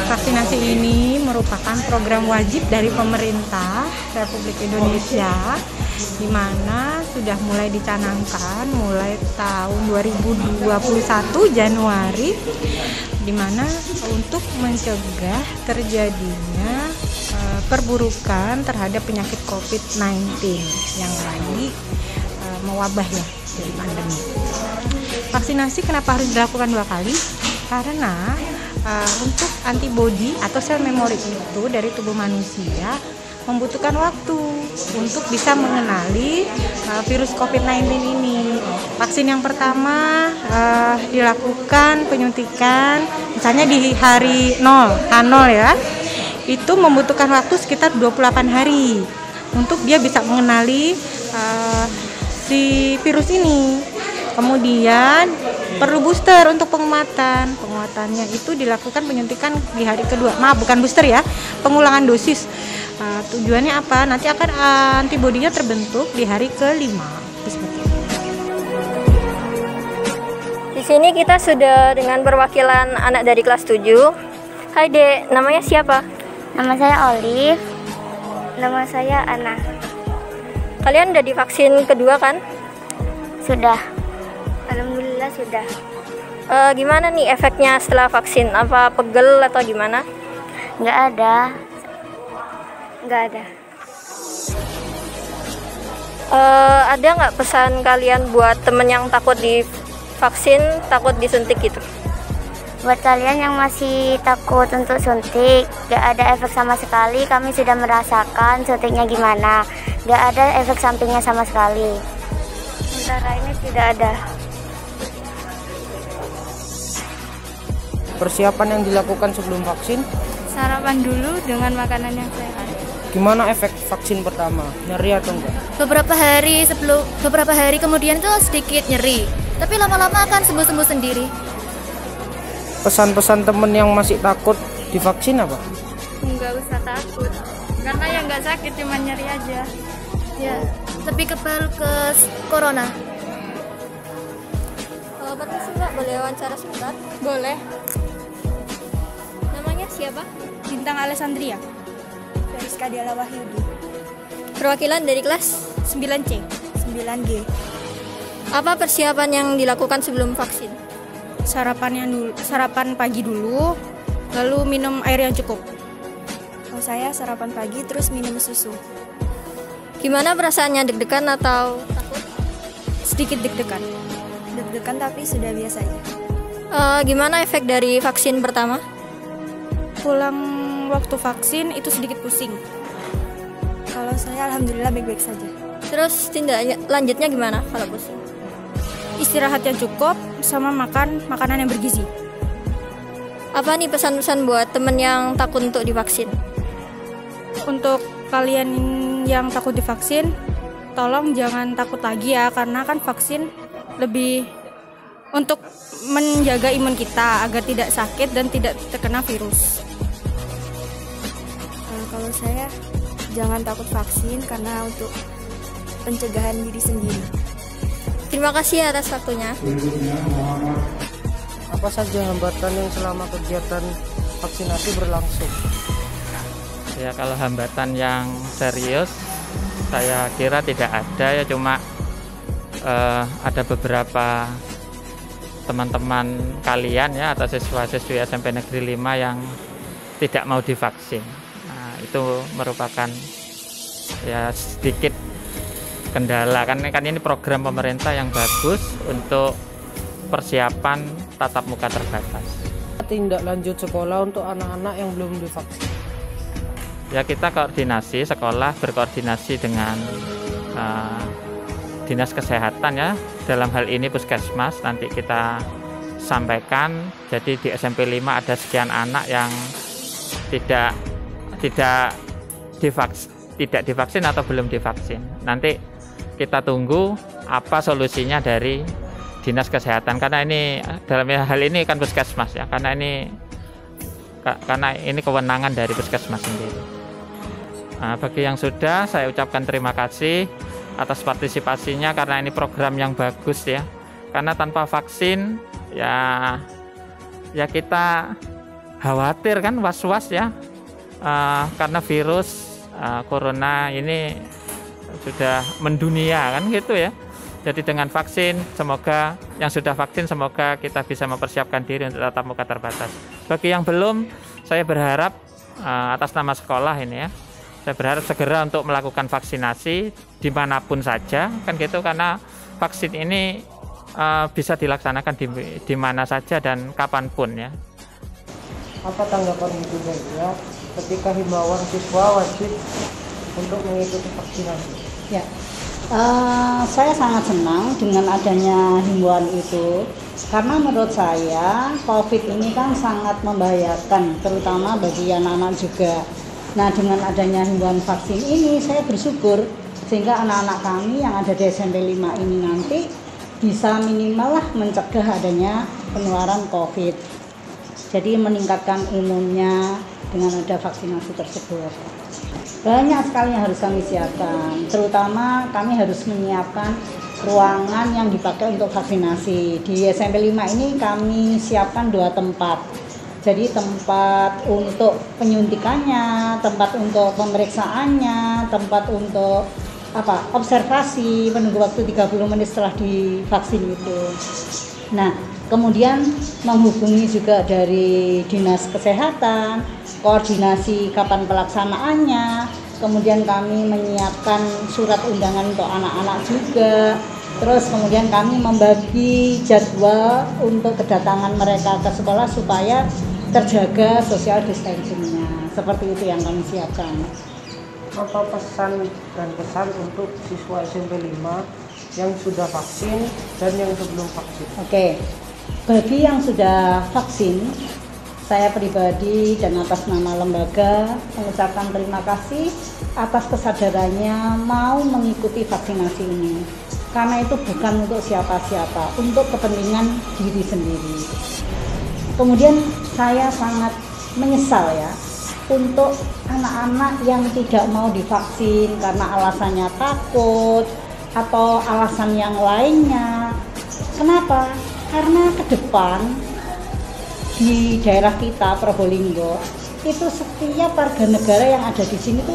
Vaksinasi ini merupakan program wajib dari pemerintah Republik Indonesia, di mana sudah mulai dicanangkan mulai tahun 2021 Januari, di mana untuk mencegah terjadinya perburukan terhadap penyakit COVID-19 yang lagi mewabah ya, dari pandemi. Vaksinasi kenapa harus dilakukan 2 kali? Karena untuk antibodi atau sel memori itu dari tubuh manusia membutuhkan waktu untuk bisa mengenali virus COVID-19 ini. Vaksin yang pertama dilakukan penyuntikan misalnya di hari 0, H0 ya. Itu membutuhkan waktu sekitar 28 hari untuk dia bisa mengenali si virus ini. Kemudian perlu booster untuk penguatan. Penguatannya itu dilakukan penyuntikan di hari kedua. Maaf, bukan booster ya, pengulangan dosis. Tujuannya apa? Nanti akan antibodinya terbentuk di hari ke-5. Seperti itu. Di sini kita sudah dengan perwakilan anak dari kelas 7. Hai Dek, namanya siapa? Nama saya Olive. Nama saya Ana. Kalian udah divaksin kedua kan? Sudah. Alhamdulillah sudah. Gimana nih efeknya setelah vaksin? Apa pegel atau gimana? Nggak ada. Ada nggak pesan kalian buat temen yang takut divaksin, takut disuntik gitu? Buat kalian yang masih takut untuk suntik, nggak ada efek sama sekali. Kami sudah merasakan suntiknya gimana. Nggak ada efek sampingnya sama sekali. Sementara ini tidak ada. Persiapan yang dilakukan sebelum vaksin? Sarapan dulu dengan makanan yang sehat. Gimana efek vaksin pertama? Nyeri atau enggak? Beberapa hari kemudian tuh sedikit nyeri, tapi lama-lama akan sembuh-sembuh sendiri. Pesan-pesan temen yang masih takut divaksin apa? Nggak usah takut, karena yang nggak sakit cuma nyeri aja. Ya, lebih kebal ke corona. Permisi Mbak, boleh wawancara sebentar? Boleh. Namanya siapa? Bintang Alessandria. Rizka Diala Wahyudi. Perwakilan dari kelas 9C, 9G. Apa persiapan yang dilakukan sebelum vaksin? Sarapan pagi dulu, lalu minum air yang cukup. Kalau saya sarapan pagi terus minum susu. Gimana perasaannya, deg-degan atau takut? Sedikit deg-degan. Deg-degan tapi sudah biasa aja. Gimana efek dari vaksin pertama? Pulang waktu vaksin itu sedikit pusing. Kalau saya alhamdulillah baik-baik saja. Terus tindak lanjutnya gimana kalau pusing? Istirahat yang cukup sama makan makanan yang bergizi. Apa nih pesan-pesan buat temen yang takut untuk divaksin? Untuk kalian yang takut divaksin, tolong jangan takut lagi ya, karena kan vaksin lebih untuk menjaga imun kita agar tidak sakit dan tidak terkena virus. Kalau saya jangan takut vaksin karena untuk pencegahan diri sendiri. Terima kasih atas waktunya. Apa saja hambatan yang selama kegiatan vaksinasi berlangsung? Ya, kalau hambatan yang serius saya kira tidak ada ya, cuma ada beberapa teman-teman kalian ya atau siswa-siswi SMP Negeri 5 yang tidak mau divaksin. Nah, itu merupakan ya sedikit kendala kan ini program pemerintah yang bagus untuk persiapan tatap muka terbatas. Tindak lanjut sekolah untuk anak-anak yang belum divaksin. Ya, kita koordinasi, sekolah berkoordinasi dengan Dinas Kesehatan ya, dalam hal ini Puskesmas. Nanti kita sampaikan, jadi di SMP 5 ada sekian anak yang tidak divaksin atau belum divaksin. Nanti kita tunggu apa solusinya dari Dinas Kesehatan, karena ini dalam hal ini kan Puskesmas ya, karena ini karena ini kewenangan dari puskesmas sendiri. Nah, bagi yang sudah, saya ucapkan terima kasih atas partisipasinya karena ini program yang bagus ya. Karena tanpa vaksin ya kita khawatir kan, was-was ya, karena virus corona ini sudah mendunia kan gitu ya. Jadi dengan vaksin, semoga yang sudah vaksin semoga kita bisa mempersiapkan diri untuk tatap muka terbatas. Bagi yang belum, saya berharap atas nama sekolah ini ya, saya berharap segera untuk melakukan vaksinasi dimanapun saja kan gitu, karena vaksin ini bisa dilaksanakan di mana saja dan kapanpun ya. Apa tanggapan Ibu Nadia ketika himbauan siswa wajib untuk mengikuti vaksinasi? Ya, saya sangat senang dengan adanya himbauan itu, karena menurut saya COVID ini kan sangat membahayakan, terutama bagi anak-anak juga. Nah, dengan adanya himbauan vaksin ini saya bersyukur sehingga anak-anak kami yang ada di SMP 5 ini nanti bisa minimal lah mencegah adanya penularan COVID. Jadi meningkatkan imunnya dengan ada vaksinasi tersebut. Banyak sekali yang harus kami siapkan, terutama kami harus menyiapkan ruangan yang dipakai untuk vaksinasi. Di SMP 5 ini kami siapkan 2 tempat. Jadi tempat untuk penyuntikannya, tempat untuk pemeriksaannya, tempat untuk observasi menunggu waktu 30 menit setelah divaksin itu. Nah, kemudian menghubungi juga dari Dinas Kesehatan, koordinasi kapan pelaksanaannya, kemudian kami menyiapkan surat undangan untuk anak-anak juga, terus kemudian kami membagi jadwal untuk kedatangan mereka ke sekolah supaya terjaga social distancing-nya. Seperti itu yang kami siapkan. Apa pesan dan kesan untuk siswa SMP 5 yang sudah vaksin dan yang sebelum vaksin? Oke, bagi yang sudah vaksin, saya pribadi dan atas nama lembaga mengucapkan terima kasih atas kesadarannya mau mengikuti vaksinasi ini. Karena itu bukan untuk siapa-siapa, untuk kepentingan diri sendiri. Kemudian saya sangat menyesal ya untuk anak-anak yang tidak mau divaksin karena alasannya takut atau alasan yang lainnya. Kenapa? Karena ke depan di daerah kita Probolinggo itu setiap warga negara yang ada di sini itu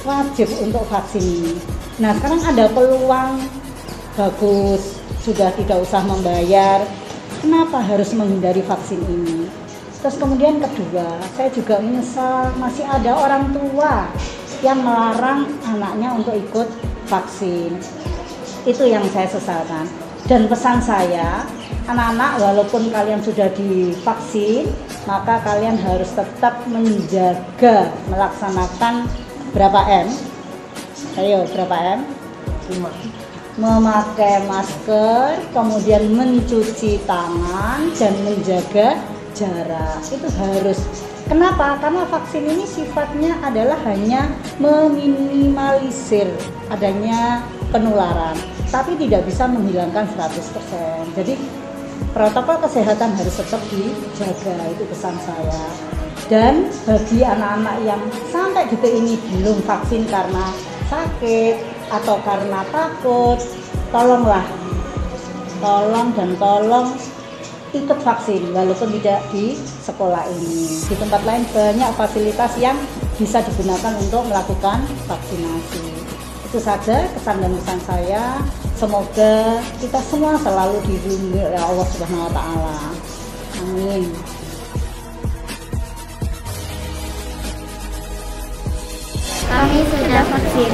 wajib untuk vaksin ini. Nah, sekarang ada peluang bagus, sudah tidak usah membayar. Kenapa harus menghindari vaksin ini? Terus kemudian kedua, saya juga menyesal masih ada orang tua yang melarang anaknya untuk ikut vaksin. Itu yang saya sesalkan. Dan pesan saya, anak-anak walaupun kalian sudah divaksin, maka kalian harus tetap menjaga melaksanakan berapa M? Ayo, berapa M? 5. Memakai masker, kemudian mencuci tangan dan menjaga jarak. Itu harus. Kenapa? Karena vaksin ini sifatnya adalah hanya meminimalisir adanya penularan, tapi tidak bisa menghilangkan 100%. Jadi protokol kesehatan harus tetap dijaga, itu pesan saya. Dan bagi anak-anak yang sampai detik ini belum vaksin karena sakit atau karena takut, tolong ikut vaksin walaupun tidak di sekolah ini. Di tempat lain banyak fasilitas yang bisa digunakan untuk melakukan vaksinasi. Itu saja kesan dan pesan saya. Semoga kita semua selalu dilindungi oleh Allah Subhanahu wa taala. Amin. Kami sudah vaksin.